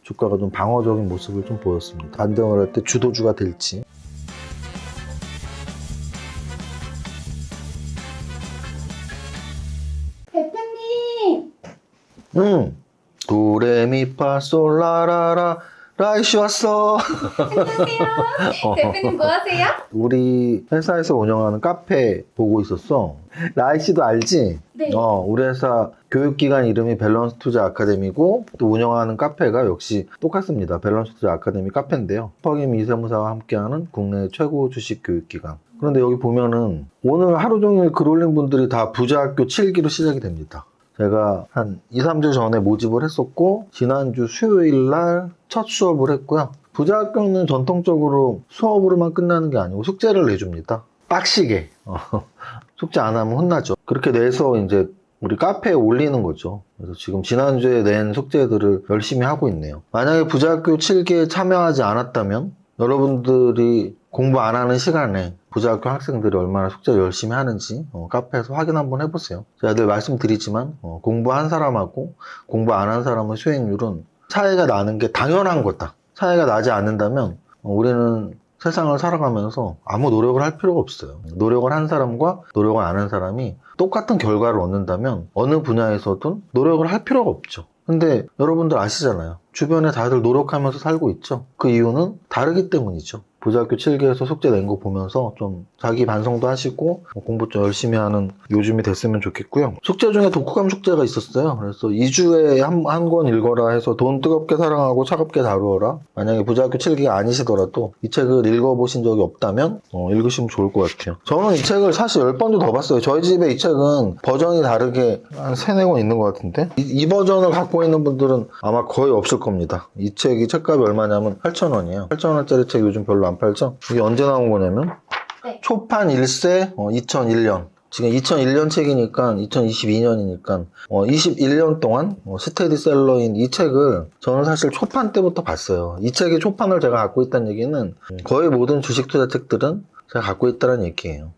주가가 좀 방어적인 모습을 좀 보였습니다. 반등을 할 때 주도주가 될지. 대표님! 도레미파솔라라라 라이씨 왔어. 안녕하세요. 대표님 뭐 하세요? 우리 회사에서 운영하는 카페 보고 있었어. 라이씨도 알지? 네. 우리 회사 교육기관 이름이 밸런스 투자 아카데미고 또 운영하는 카페가 역시 똑같습니다. 밸런스 투자 아카데미 카페인데요. 슈퍼김 이세무사와 함께하는 국내 최고 주식 교육기관. 그런데 여기 보면은 오늘 하루 종일 글 올린 분들이 다 부자학교 7기로 시작이 됩니다. 제가 한 2, 3주 전에 모집을 했었고 지난주 수요일 날 첫 수업을 했고요. 부자학교는 전통적으로 수업으로만 끝나는 게 아니고 숙제를 내줍니다. 빡시게. 숙제 안 하면 혼나죠. 그렇게 내서 이제 우리 카페에 올리는 거죠. 그래서 지금 지난주에 낸 숙제들을 열심히 하고 있네요. 만약에 부자학교 7기에 참여하지 않았다면 여러분들이 공부 안 하는 시간에 부자학교 학생들이 얼마나 숙제를 열심히 하는지 카페에서 확인 한번 해보세요. 제가 늘 말씀드리지만 공부한 사람하고 공부 안 한 사람의 수익률은 차이가 나는 게 당연한 거다. 차이가 나지 않는다면 우리는 세상을 살아가면서 아무 노력을 할 필요가 없어요. 노력을 한 사람과 노력을 안 한 사람이 똑같은 결과를 얻는다면 어느 분야에서든 노력을 할 필요가 없죠. 근데 여러분들 아시잖아요. 주변에 다들 노력하면서 살고 있죠. 그 이유는 다르기 때문이죠. 부자학교 7기에서 숙제 낸 거 보면서 좀 자기 반성도 하시고 공부 좀 열심히 하는 요즘이 됐으면 좋겠고요. 숙제 중에 독후감 숙제가 있었어요. 그래서 2주에 한 권 읽어라 해서 돈 뜨겁게 사랑하고 차갑게 다루어라. 만약에 부자학교 7기가 아니시더라도 이 책을 읽어보신 적이 없다면 읽으시면 좋을 것 같아요. 저는 이 책을 사실 10번도 더 봤어요. 저희 집에 이 책은 버전이 다르게 한 3, 4권 있는 것 같은데 이 버전을 갖고 있는 분들은 아마 거의 없을 겁니다. 이 책이 책값이 얼마냐면 8,000원이에요. 8,000원짜리 책 요즘 별로 안 팔죠? 이게 언제 나온 거냐면 네. 초판 1세 2001년 지금 2001년 책이니까 2022년이니까 21년 동안 스테디셀러인 이 책을 저는 사실 초판 때부터 봤어요. 이 책의 초판을 제가 갖고 있다는 얘기는 거의 모든 주식 투자 책들은 제가 갖고 있다는 얘기예요.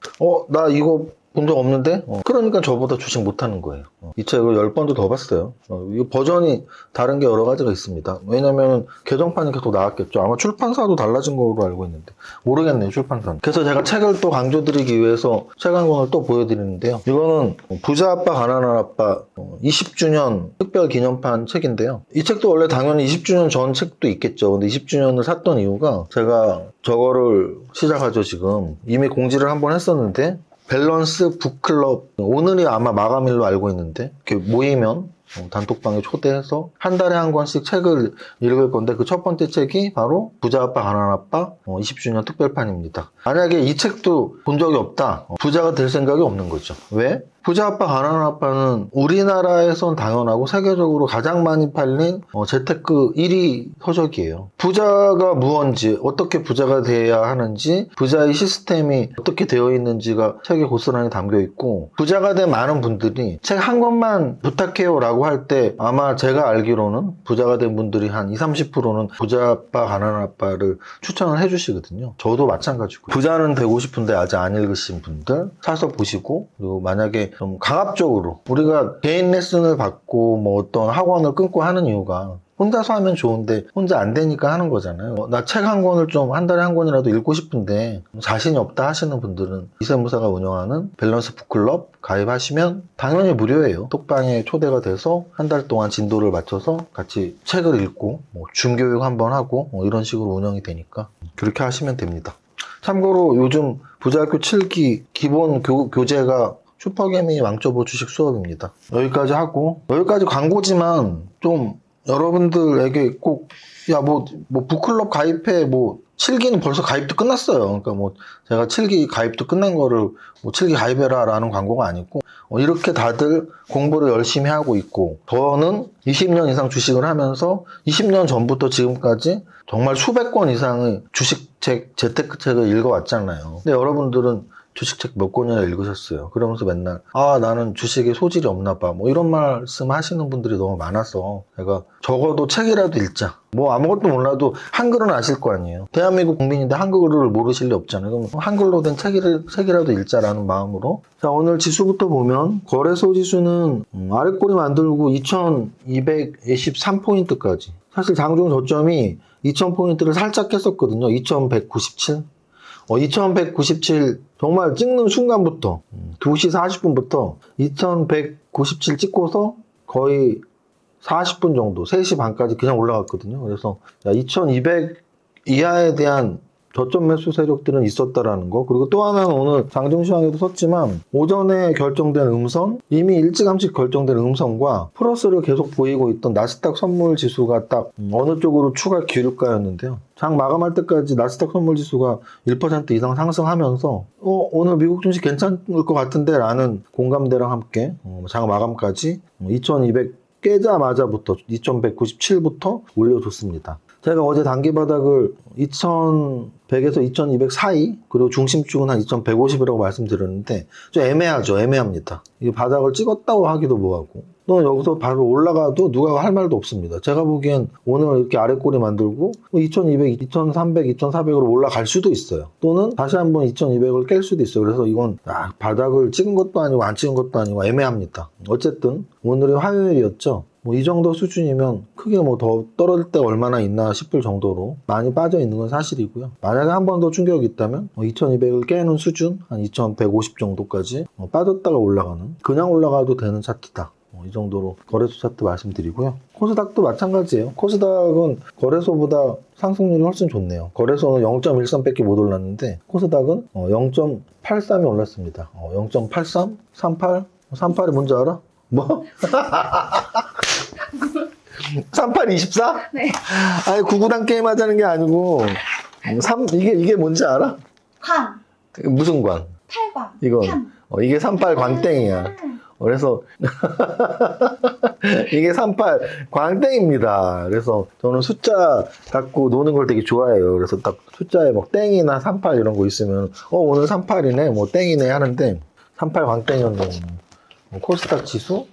나 이거 본 적 없는데? 그러니까 저보다 주식 못하는 거예요. 이 책을 10번도 더 봤어요. 이 버전이 다른 게 여러 가지가 있습니다. 왜냐면 개정판이 계속 나왔겠죠. 아마 출판사도 달라진 걸로 알고 있는데 모르겠네요, 출판사는. 그래서 제가 책을 또 강조드리기 위해서 책 한 권을 또 보여드리는데요. 이거는 부자 아빠 가난한 아빠 20주년 특별 기념판 책인데요. 이 책도 원래 당연히 20주년 전 책도 있겠죠. 근데 20주년을 샀던 이유가 제가 저거를 시작하죠, 지금. 이미 공지를 한번 했었는데 밸런스 북클럽 오늘이 아마 마감일로 알고 있는데 이렇게 모이면 단톡방에 초대해서 한 달에 한 권씩 책을 읽을 건데 그 첫 번째 책이 바로 부자 아빠 가난한 아빠 20주년 특별판입니다. 만약에 이 책도 본 적이 없다. 부자가 될 생각이 없는 거죠. 왜? 부자 아빠 가난한 아빠는 우리나라에선 당연하고 세계적으로 가장 많이 팔린 재테크 1위 서적이에요. 부자가 무언지, 어떻게 부자가 돼야 하는지, 부자의 시스템이 어떻게 되어 있는지가 책에 고스란히 담겨 있고 부자가 된 많은 분들이 책 한 권만 부탁해요 라고 할 때 아마 제가 알기로는 부자가 된 분들이 한 20, 30%는 부자 아빠 가난한 아빠를 추천을 해주시거든요. 저도 마찬가지고 부자는 되고 싶은데 아직 안 읽으신 분들 사서 보시고 그리고 만약에 좀 강압적으로 우리가 개인 레슨을 받고 뭐 어떤 학원을 끊고 하는 이유가 혼자서 하면 좋은데 혼자 안 되니까 하는 거잖아요. 나 책 한 권을 좀 한 달에 한 권이라도 읽고 싶은데 자신이 없다 하시는 분들은 이세무사가 운영하는 밸런스 북클럽 가입하시면 당연히 무료예요. 톡방에 초대가 돼서 한 달 동안 진도를 맞춰서 같이 책을 읽고 뭐 중교육 한번 하고 이런 식으로 운영이 되니까 그렇게 하시면 됩니다. 참고로 요즘 부자학교 7기 기본 교재가 슈퍼개미 왕초보 주식 수업입니다. 여기까지 하고 여기까지 광고지만 좀 여러분들에게 꼭 뭐 북클럽 가입해 7기는 벌써 가입도 끝났어요. 그러니까 제가 7기 가입도 끝난 거를 7기 가입해라 라는 광고가 아니고 이렇게 다들 공부를 열심히 하고 있고 저는 20년 이상 주식을 하면서 20년 전부터 지금까지 정말 수백 권 이상의 주식책, 재테크책을 읽어왔잖아요. 근데 여러분들은 주식책 몇 권이나 읽으셨어요. 그러면서 맨날 나는 주식에 소질이 없나 봐 이런 말씀 하시는 분들이 너무 많아서 제가 적어도 책이라도 읽자. 아무것도 몰라도 한글은 아실 거 아니에요. 대한민국 국민인데 한글을 모르실 리 없잖아요. 그럼 한글로 된 책이라도 읽자라는 마음으로 자, 오늘 지수부터 보면 거래소 지수는 아랫꼬리 만들고 2223포인트까지 사실 장중 저점이 2000포인트를 살짝 깼었거든요. 2197. 2197 정말 찍는 순간부터 2시 40분부터 2197 찍고서 거의 40분 정도, 3시 반까지 그냥 올라갔거든요. 그래서 2200 이하에 대한 저점 매수 세력들은 있었다라는 거. 그리고 또 하나는 오늘 장중시황에도 썼지만 오전에 결정된 음선, 이미 일찌감치 결정된 음선과 플러스를 계속 보이고 있던 나스닥 선물 지수가 딱 어느 쪽으로 추가 기울까였는데요. 장 마감할 때까지 나스닥 선물 지수가 1% 이상 상승하면서 오늘 미국 증시 괜찮을 것 같은데 라는 공감대랑 함께 장 마감까지 2200 깨자마자부터 2197부터 올려줬습니다. 제가 어제 단기 바닥을 2100에서 2200 사이, 그리고 중심축은 한 2150이라고 말씀드렸는데 좀 애매하죠. 애매합니다. 이 바닥을 찍었다고 하기도 뭐하고 또 여기서 바로 올라가도 누가 할 말도 없습니다. 제가 보기엔 오늘 이렇게 아래꼬리 만들고 2200, 2300, 2400으로 올라갈 수도 있어요. 또는 다시 한번 2200을 깰 수도 있어요. 그래서 이건 바닥을 찍은 것도 아니고 안 찍은 것도 아니고 애매합니다. 어쨌든 오늘이 화요일이었죠. 이 정도 수준이면 크게 더 떨어질 때가 얼마나 있나 싶을 정도로 많이 빠져 있는 건 사실이고요. 만약에 한 번 더 충격이 있다면 2200을 깨는 수준, 한 2150 정도까지 빠졌다가 올라가는, 그냥 올라가도 되는 차트다. 이 정도로 거래소 차트 말씀드리고요. 코스닥도 마찬가지예요. 코스닥은 거래소보다 상승률이 훨씬 좋네요. 거래소는 0.13밖에 못 올랐는데 코스닥은 0.83이 올랐습니다. 0.83? 38? 38이 뭔지 알아? 뭐? 38, 24? 네. 아니, 구구단 게임 하자는 게 아니고, 이게 뭔지 알아? 광, 무슨 광? 팔광, 이건, 판. 이게 38 광땡이야. 그래서, 이게 38 광땡입니다. 그래서 저는 숫자 갖고 노는 걸 되게 좋아해요. 그래서 딱 숫자에 땡이나 38 이런 거 있으면, 오늘 38이네, 땡이네 하는데, 38 광땡이었네. 코스닥 지수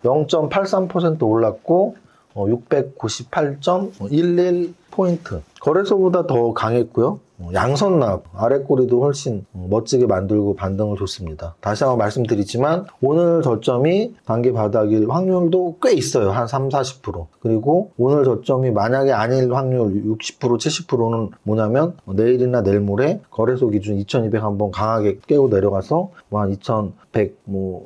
0.83% 올랐고 698.11포인트. 거래소보다 더 강했고요. 양선납, 아래꼬리도 훨씬 멋지게 만들고 반등을 줬습니다. 다시 한번 말씀드리지만 오늘 저점이 단기 바닥일 확률도 꽤 있어요. 한 3, 40%. 그리고 오늘 저점이 만약에 아닐 확률 60%, 70%는 뭐냐면 내일이나 내일 모레 거래소 기준 2200 한번 강하게 깨고 내려가서 한 2100,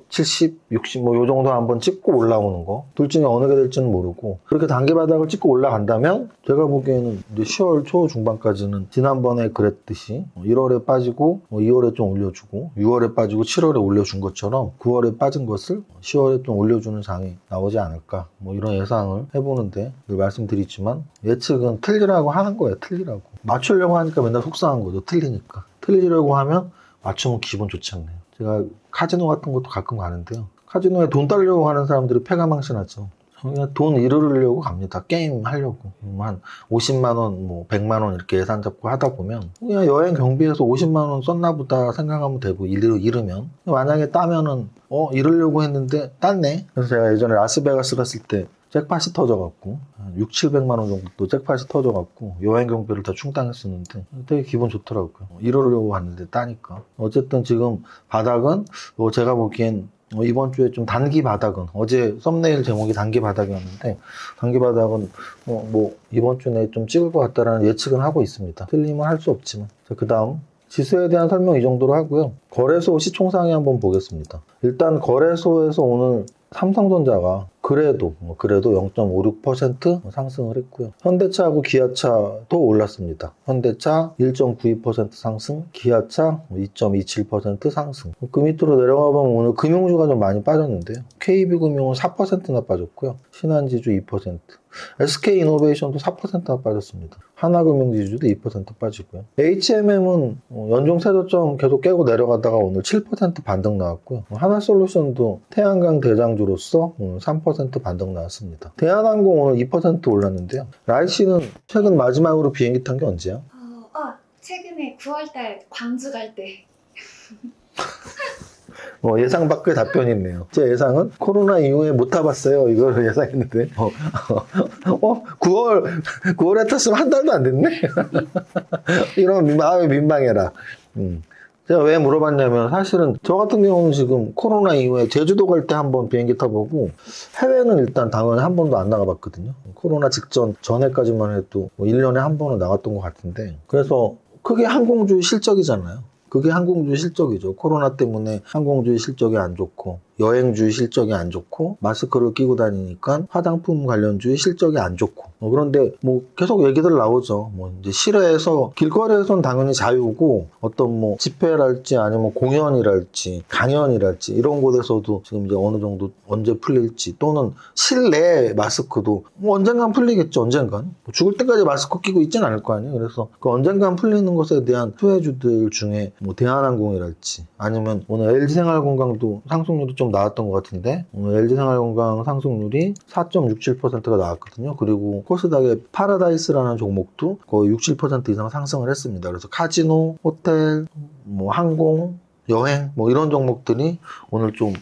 70, 60 요 정도 한번 찍고 올라오는 거. 둘 중에 어느 게 될지는 모르고 그렇게 단기 바닥을 찍고 올라간다면 제가 보기에는 이제 10월 초 중반까지는 지난번에 그랬듯이 1월에 빠지고 2월에 좀 올려주고 6월에 빠지고 7월에 올려준 것처럼 9월에 빠진 것을 10월에 좀 올려주는 장이 나오지 않을까 이런 예상을 해보는데 늘 말씀드리지만 예측은 틀리라고 하는 거예요. 틀리라고 맞추려고 하니까 맨날 속상한 거죠. 틀리니까 틀리려고 하면 맞추면 기분 좋지 않네요. 제가 카지노 같은 것도 가끔 가는데요. 카지노에 돈 따려고 하는 사람들이 패가망신하죠. 그냥 돈 잃으려고 갑니다. 게임 하려고. 한 50만원, 100만원 이렇게 예산 잡고 하다 보면 그냥 여행 경비에서 50만원 썼나 보다 생각하면 되고 잃으면 만약에 따면은 잃으려고 했는데 땄네. 그래서 제가 예전에 라스베가스 갔을 때 잭팟이 터져갖고 6, 700만원 정도 또 잭팟이 터져갖고 여행 경비를 다 충당했었는데 되게 기분 좋더라고요. 이러려고 하는데 따니까. 어쨌든 지금 바닥은 제가 보기엔 이번 주에 좀 단기 바닥은 어제 썸네일 제목이 단기 바닥이었는데 단기 바닥은 이번 주 내에 좀 찍을 것 같다라는 예측은 하고 있습니다. 틀림은 할 수 없지만. 그 다음 지수에 대한 설명 이 정도로 하고요. 거래소 시총상위 한번 보겠습니다. 일단 거래소에서 오늘 삼성전자가 그래도 0.56% 상승을 했고요. 현대차하고 기아차도 올랐습니다. 현대차 1.92% 상승, 기아차 2.27% 상승. 그 밑으로 내려가 보면 오늘 금융주가 좀 많이 빠졌는데요. KB금융은 4%나 빠졌고요. 신한지주 2%, SK이노베이션도 4%나 빠졌습니다. 하나금융지주도 2% 빠지고요. HMM은 연중 세저점 계속 깨고 내려가다가 오늘 7% 반등 나왔고요. 하나솔루션도 태양광 대장주로서 오늘 3% 반등 나왔습니다. 대한항공 오늘 2% 올랐는데요. 라이씨는 최근 마지막으로 비행기 탄 게 언제야? 최근에 9월달 광주 갈 때. 예상 밖의 답변이 있네요. 제 예상은 코로나 이후에 못 타봤어요. 이걸 예상했는데 9월에 탔으면 한 달도 안 됐네. 이러면 마음이 민망해라. 제가 왜 물어봤냐면 사실은 저 같은 경우는 지금 코로나 이후에 제주도 갈 때 한번 비행기 타보고 해외는 일단 당연히 한 번도 안 나가봤거든요. 코로나 전에까지만 해도 뭐 1년에 한 번은 나갔던 것 같은데 그래서 그게 항공주의 실적이잖아요. 그게 항공주의 실적이죠. 코로나 때문에 항공주의 실적이 안 좋고 여행주의 실적이 안 좋고 마스크를 끼고 다니니까 화장품 관련주의 실적이 안 좋고 그런데 뭐 계속 얘기들 나오죠. 뭐 이제 실외에서 길거리에서는 당연히 자유고 어떤 뭐 집회랄지 아니면 공연이랄지 강연이랄지 이런 곳에서도 지금 이제 어느 정도 언제 풀릴지 또는 실내 마스크도 뭐 언젠간 풀리겠죠. 언젠간 뭐 죽을 때까지 마스크 끼고 있진 않을 거 아니에요. 그래서 그 언젠간 풀리는 것에 대한 수혜주들 중에 뭐 대한항공이랄지 아니면 오늘 LG생활건강도 상승률이 좀 나왔던 것 같은데 오늘 LG생활건강 상승률이 4.67%가 나왔거든요. 그리고 코스닥의 파라다이스라는 종목도 거의 67% 이상 상승을 했습니다. 그래서 카지노, 호텔, 뭐 항공, 여행 뭐 이런 종목들이 오늘 좀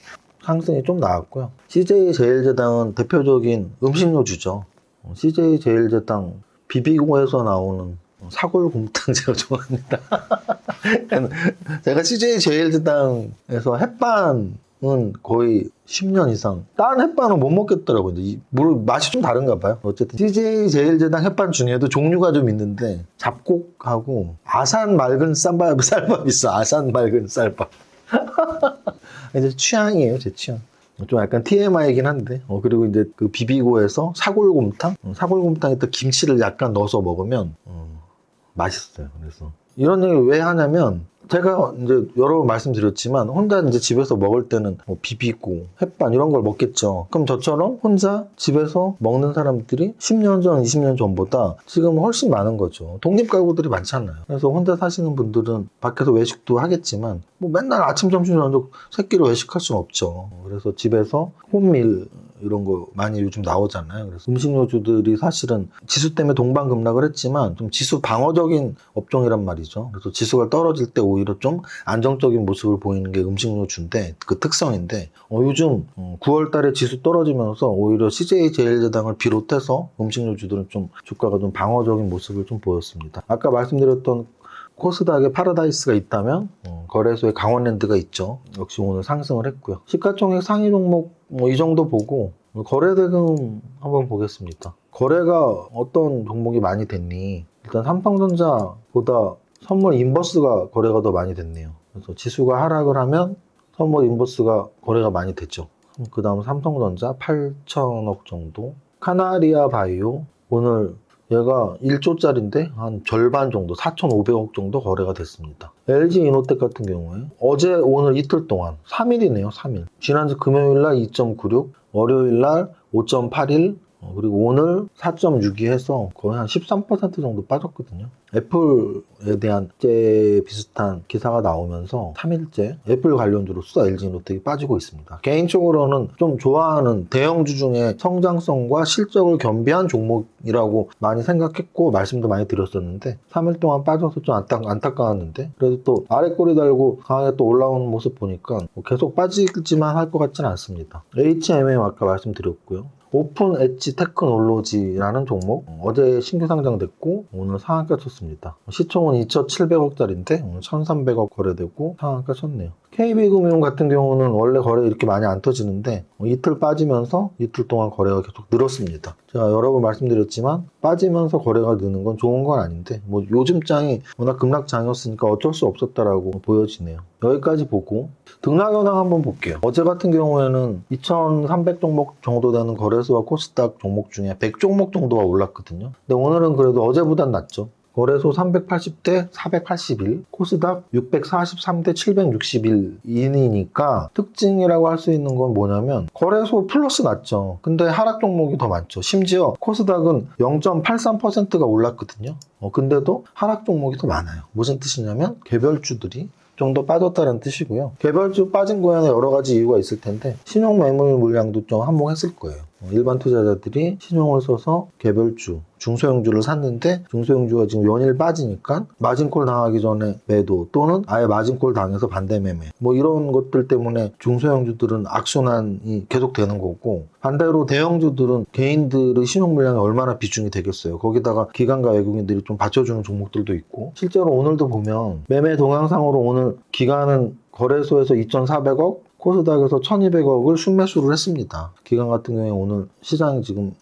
상승이 좀 나왔고요. CJ제일제당은 대표적인 음식료주죠. CJ제일제당 비비고에서 나오는 사골곰탕 제가 좋아합니다. 제가 CJ제일제당에서 햇반은 거의 10년 이상 다른 햇반은 못 먹겠더라고요. 맛이 좀 다른가 봐요. 어쨌든 CJ제일제당 햇반 중에도 종류가 좀 있는데 잡곡하고 아산 맑은 쌀밥 있어. 아산 맑은 쌀밥. 이제 취향이에요. 제 취향. 좀 약간 TMI이긴 한데 그리고 이제 그 비비고에서 사골곰탕에 또 김치를 약간 넣어서 먹으면 맛있어요. 그래서 이런 얘기 왜 하냐면 제가 이제 여러 번 말씀드렸지만 혼자 이제 집에서 먹을 때는 뭐 비비고 햇반 이런 걸 먹겠죠. 그럼 저처럼 혼자 집에서 먹는 사람들이 10년 전, 20년 전보다 지금 훨씬 많은 거죠. 독립가구들이 많잖아요. 그래서 혼자 사시는 분들은 밖에서 외식도 하겠지만 뭐 맨날 아침, 점심, 저녁 세 끼로 외식할 수는 없죠. 그래서 집에서 홈밀 이런 거 많이 요즘 나오잖아요. 그래서 음식료주들이 사실은 지수 때문에 동반급락을 했지만 좀 지수 방어적인 업종이란 말이죠. 그래서 지수가 떨어질 때 오히려 좀 안정적인 모습을 보이는 게 음식료주인데 그 특성인데 요즘 9월 달에 지수 떨어지면서 오히려 CJ제일제당을 비롯해서 음식료주들은 좀 주가가 좀 방어적인 모습을 좀 보였습니다. 아까 말씀드렸던 코스닥에 파라다이스가 있다면 거래소에 강원랜드가 있죠. 역시 오늘 상승을 했고요. 시가총액 상위 종목 이 정도 보고 거래대금 한번 보겠습니다. 거래가 어떤 종목이 많이 됐니? 일단 삼성전자보다 선물 인버스가 거래가 더 많이 됐네요. 그래서 지수가 하락을 하면 선물 인버스가 거래가 많이 됐죠. 그 다음 삼성전자 8천억 정도, 카나리아 바이오 오늘 얘가 1조짜리인데 한 절반 정도 4,500억 정도 거래가 됐습니다. LG 이노텍 같은 경우에 어제 오늘 이틀 동안 3일이네요. 3일. 지난주 금요일날 2.96, 월요일날 5.81, 그리고 오늘 4.62 해서 거의 한 13% 정도 빠졌거든요. 애플에 대한 비슷한 기사가 나오면서 3일째 애플 관련주로 수다 LG이노텍이 빠지고 있습니다. 개인적으로는 좀 좋아하는 대형주 중에 성장성과 실적을 겸비한 종목이라고 많이 생각했고 말씀도 많이 드렸었는데 3일 동안 빠져서 좀 안타까웠는데 그래도 또 아래 꼬리 달고 강하게 또 올라오는 모습 보니까 계속 빠지지만 할 것 같지는 않습니다. HMM 아까 말씀드렸고요. 오픈 엣지 테크놀로지라는 종목 어제 신규 상장됐고 오늘 상한가 쳤습니다. 시총은 2,700억짜리인데 오늘 1,300억 거래되고 상한가 쳤네요. KB금융 같은 경우는 원래 거래 이렇게 많이 안 터지는데 이틀 빠지면서 이틀 동안 거래가 계속 늘었습니다. 제가 여러 번 말씀드렸지만 빠지면서 거래가 느는 건 좋은 건 아닌데 뭐 요즘 장이 워낙 급락장이었으니까 어쩔 수 없었다라고 보여지네요. 여기까지 보고 등락 현황 한번 볼게요. 어제 같은 경우에는 2,300 종목 정도 되는 거래소와 코스닥 종목 중에 100 종목 정도가 올랐거든요. 근데 오늘은 그래도 어제보단 낫죠. 거래소 380대 481, 코스닥 643대 761인이니까 특징이라고 할 수 있는 건 뭐냐면 거래소 플러스 났죠. 근데 하락 종목이 더 많죠. 심지어 코스닥은 0.83%가 올랐거든요. 근데도 하락 종목이 더 많아요. 무슨 뜻이냐면 개별주들이 좀 더 빠졌다는 뜻이고요. 개별주 빠진 거에는 여러 가지 이유가 있을 텐데 신용 매물 물량도 좀 한몫했을 거예요. 일반 투자자들이 신용을 써서 개별주, 중소형주를 샀는데 중소형주가 지금 연일 빠지니까 마진콜 당하기 전에 매도 또는 아예 마진콜 당해서 반대 매매 뭐 이런 것들 때문에 중소형주들은 악순환이 계속되는 거고, 반대로 대형주들은 개인들의 신용 물량이 얼마나 비중이 되겠어요. 거기다가 기관과 외국인들이 좀 받쳐주는 종목들도 있고, 실제로 오늘도 보면 매매 동향상으로 오늘 기관은 거래소에서 2,400억, 코스닥에서 1,200억을 순매수를 했습니다. 기관 같은 경우에 오늘 시장이 지금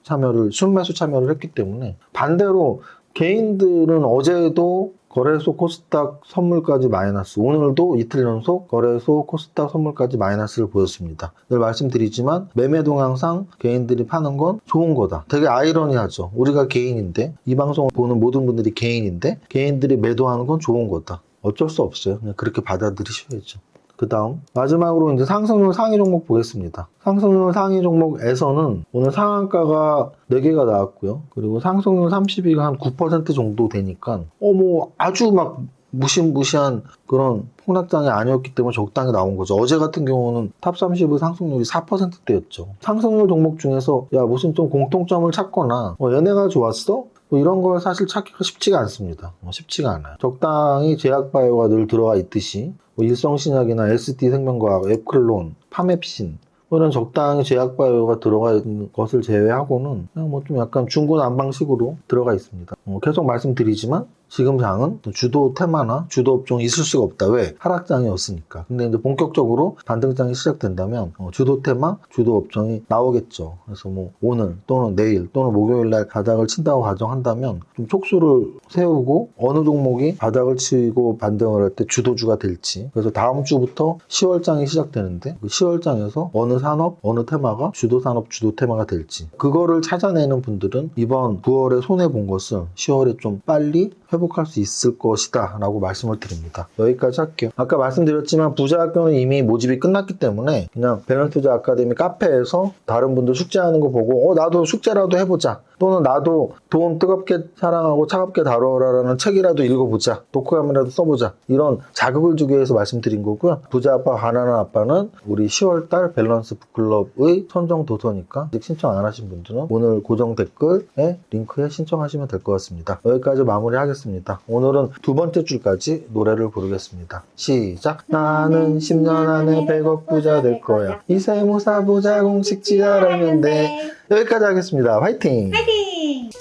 순매수 참여를 했기 때문에, 반대로 개인들은 어제도 거래소 코스닥 선물까지 마이너스, 오늘도 이틀 연속 거래소 코스닥 선물까지 마이너스를 보였습니다. 늘 말씀드리지만 매매 동향상 개인들이 파는 건 좋은 거다. 되게 아이러니하죠. 우리가 개인인데, 이 방송을 보는 모든 분들이 개인인데 개인들이 매도하는 건 좋은 거다. 어쩔 수 없어요. 그냥 그렇게 받아들이셔야죠. 그 다음 마지막으로 이제 상승률 상위 종목 보겠습니다. 상승률 상위 종목에서는 오늘 상한가가 4개가 나왔고요. 그리고 상승률 30위가 한 9% 정도 되니까 뭐 아주 막 무시무시한 그런 폭락장이 아니었기 때문에 적당히 나온 거죠. 어제 같은 경우는 탑 30의 상승률이 4%대였죠. 상승률 종목 중에서 무슨 좀 공통점을 찾거나 얘네가 좋았어? 이런 걸 사실 찾기가 쉽지가 않습니다. 쉽지가 않아요. 적당히 제약바이오가 늘 들어가 있듯이 일성신약이나 SD생명과학, 앱클론, 파맵신 이런 적당히 제약바이오가 들어가 있는 것을 제외하고는 그냥 뭐 좀 약간 중구난방식으로 들어가 있습니다. 계속 말씀드리지만 지금 장은 주도 테마나 주도 업종이 있을 수가 없다. 왜? 하락장이었으니까. 근데 이제 본격적으로 반등장이 시작된다면 주도 테마, 주도 업종이 나오겠죠. 그래서 뭐 오늘 또는 내일 또는 목요일날 바닥을 친다고 가정한다면 좀 촉수를 세우고 어느 종목이 바닥을 치고 반등을 할 때 주도주가 될지, 그래서 다음 주부터 10월장이 시작되는데 그 10월장에서 어느 산업, 어느 테마가 주도 산업, 주도 테마가 될지, 그거를 찾아내는 분들은 이번 9월에 손해본 것을 10월에 좀 빨리 회복할 수 있을 것이다 라고 말씀을 드립니다. 여기까지 할게요. 아까 말씀드렸지만 부자학교는 이미 모집이 끝났기 때문에 그냥 밸런스투자 아카데미 카페에서 다른 분들 숙제하는 거 보고 나도 숙제라도 해보자, 또는 나도 돈 뜨겁게 사랑하고 차갑게 다뤄라라는 책이라도 읽어보자, 독후감이라도 써보자, 이런 자극을 주기 위해서 말씀드린 거고요. 부자 아빠 가난한 아빠는 우리 10월달 밸런스 북클럽의 선정 도서니까 아직 신청 안 하신 분들은 오늘 고정 댓글에 링크에 신청하시면 될 것 같습니다. 여기까지 마무리하겠습니다. 오늘은 두 번째 줄까지 노래를 부르겠습니다. 시작. 나는 10년 안에 100억 부자 될 거야. 이 세무사 부자 공식 지어라면 돼. 여기까지 하겠습니다. 화이팅!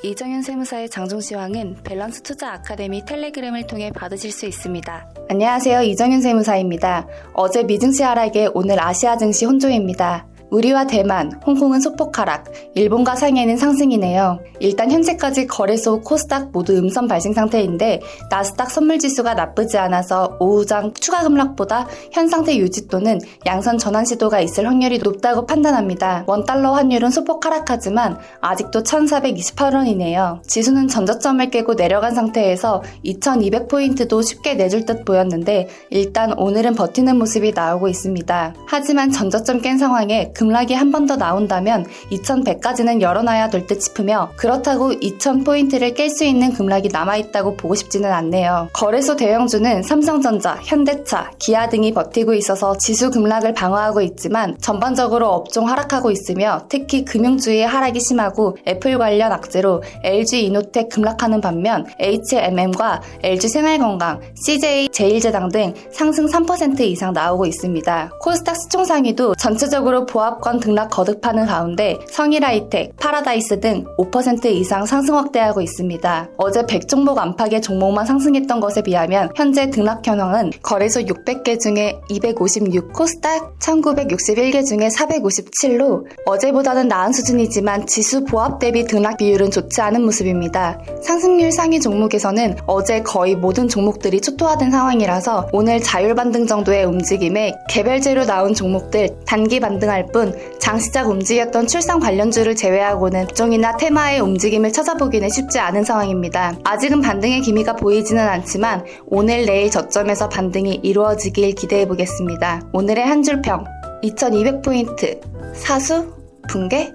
이정현 세무사의 장종시황은 밸런스 투자 아카데미 텔레그램을 통해 받으실 수 있습니다. 안녕하세요. 이정현 세무사입니다. 어제 미증시 하락에 오늘 아시아 증시 혼조입니다. 우리와 대만, 홍콩은 소폭 하락, 일본과 상해는 상승이네요. 일단 현재까지 거래소, 코스닥 모두 음선 발생 상태인데 나스닥 선물지수가 나쁘지 않아서 오후장 추가 급락보다 현 상태 유지 또는 양선 전환 시도가 있을 확률이 높다고 판단합니다. 원달러 환율은 소폭 하락하지만 아직도 1428원이네요. 지수는 전저점을 깨고 내려간 상태에서 2200포인트도 쉽게 내줄 듯 보였는데 일단 오늘은 버티는 모습이 나오고 있습니다. 하지만 전저점 깬 상황에 급락이 한 번 더 나온다면 2100까지는 열어놔야 될 듯 싶으며, 그렇다고 2000포인트를 깰 수 있는 급락이 남아있다고 보고 싶지는 않네요. 거래소 대형주는 삼성전자, 현대차, 기아 등이 버티고 있어서 지수 급락을 방어하고 있지만 전반적으로 업종 하락하고 있으며 특히 금융주의 하락이 심하고 애플 관련 악재로 LG 이노텍 급락하는 반면 H&M과 LG 생활건강, CJ 제일제당 등 상승 3% 이상 나오고 있습니다. 코스닥 시총상위도 전체적으로 보합권 등락 거듭하는 가운데 성일하이텍, 파라다이스 등 5% 이상 상승 확대하고 있습니다. 어제 100종목 안팎의 종목만 상승했던 것에 비하면 현재 등락 현황은 거래소 600개 중에 256, 코스닥 1961개 중에 457로 어제보다는 나은 수준이지만 지수 보합 대비 등락 비율은 좋지 않은 모습입니다. 상승률 상위 종목에서는 어제 거의 모든 종목들이 초토화된 상황이라서 오늘 자율 반등 정도의 움직임에 개별제로 나온 종목들 단기 반등할 뿐 장시작 움직였던 출산 관련주를 제외하고는 종이나 테마의 움직임을 찾아보기는 쉽지 않은 상황입니다. 아직은 반등의 기미가 보이지는 않지만 오늘 내일 저점에서 반등이 이루어지길 기대해보겠습니다. 오늘의 한 줄평 2200포인트 사수, 붕괴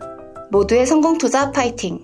모두의 성공 투자 파이팅!